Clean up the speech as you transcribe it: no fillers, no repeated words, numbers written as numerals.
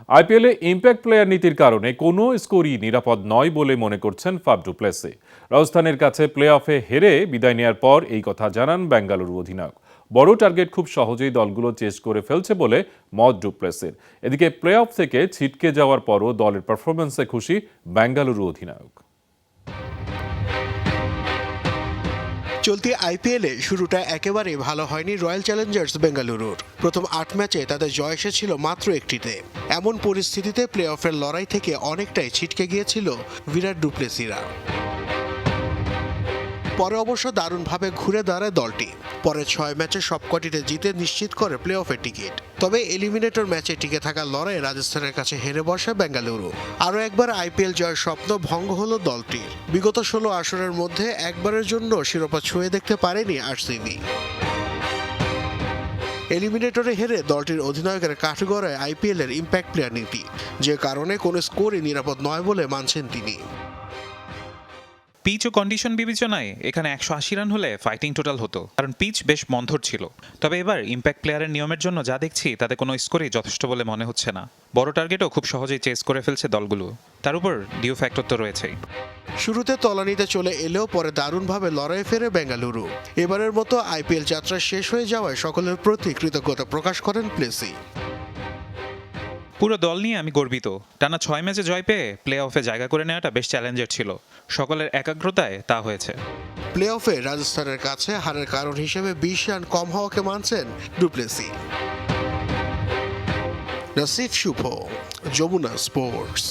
আইপিএলে impact player নীতির কারণে কোনো স্কোরই নিরাপদ নয় বলে মনে করছেন ফাফ ডু প্লেসি। রাজস্থানের কাছে প্লে অফে হেরে বিদায় নেওয়ার পর এই কথা জানান বেঙ্গালুরু অধিনায়ক। বড় টার্গেট খুব সহজেই দলগুলো চেস করে ফেলছে বলে মত ডু প্লেসির। এদিকে প্লে অফ থেকে ছিটকে যাওয়ার পরও দলের পারফরমেন্সে খুশি বেঙ্গালুরু অধিনায়ক। চলতি আইপিএলে শুরুটা একেবারেই ভালো হয়নি রয়্যাল চ্যালেঞ্জার্স বেঙ্গালুরুর। প্রথম ৮ ম্যাচে তাদের জয় এসেছিল মাত্র একটিতে। এমন পরিস্থিতিতে প্লে অফের লড়াই থেকে অনেকটাই ছিটকে গিয়েছিল বিরাট ডু প্লেসিরা। পরে অবশ্য দারুণভাবে ঘুরে দাঁড়ায় দলটি। পরে ৬ ম্যাচে সবকটিতে জিতে নিশ্চিত করে প্লে অফের টিকিট। তবে এলিমিনেটর ম্যাচে টিকে থাকার লড়াইয়ে রাজস্থানের কাছে হেরে বসে বেঙ্গালুরু। আরও একবার আইপিএল জয়ের স্বপ্ন ভঙ্গ হলো দলটির। বিগত ১৬ আসরের মধ্যে একবারের জন্য শিরোপা ছুঁয়ে দেখতে পারেনি আরসিবি। এলিমিনেটরে হেরে দলটির অধিনায়কের কাঠগড়ায় আইপিএলের ইম্প্যাক্ট প্লেয়ার নীতি, যে কারণে কোনো স্কোরই নিরাপদ নয় বলে মানছেন তিনি। পিচ ও কন্ডিশন বিবেচনায় এখানে ১৮০ রান হলে ফাইটিং টোটাল হতো, কারণ পিচ বেশ মন্থর ছিল। তবে এবার ইম্প্যাক্ট প্লেয়ারের নিয়মের জন্য যা দেখছি তাতে কোনো স্কোরই যথেষ্ট বলে মনে হচ্ছে না। বড় টার্গেটও খুব সহজেই চেস করে ফেলছে দলগুলো। তার উপর ডিউ ফ্যাক্টর তো রয়েছেই। শুরুতে তলানিতে চলে এলেও পরে দারুণভাবে লড়াই ফেরে বেঙ্গালুরু। এবারের মতো আইপিএল যাত্রা শেষ হয়ে যাওয়ায় সকলের প্রতি কৃতজ্ঞতা প্রকাশ করেন প্লেসি। পুরো দল নিয়ে আমি গর্বিত। টানা ৬ ম্যাচে জয় পেয়ে প্লে অফে জায়গা করে নেওয়াটা বেশ চ্যালেঞ্জের ছিল। সকলের একাগ্রতায় তা হয়েছে। প্লে অফে রাজস্থানের কাছে হারের কারণ হিসেবে ২০ রান কম হওয়াকে মানছেন ডু প্লেসি। নাসিফ শুভ, যমুনা স্পোর্টস।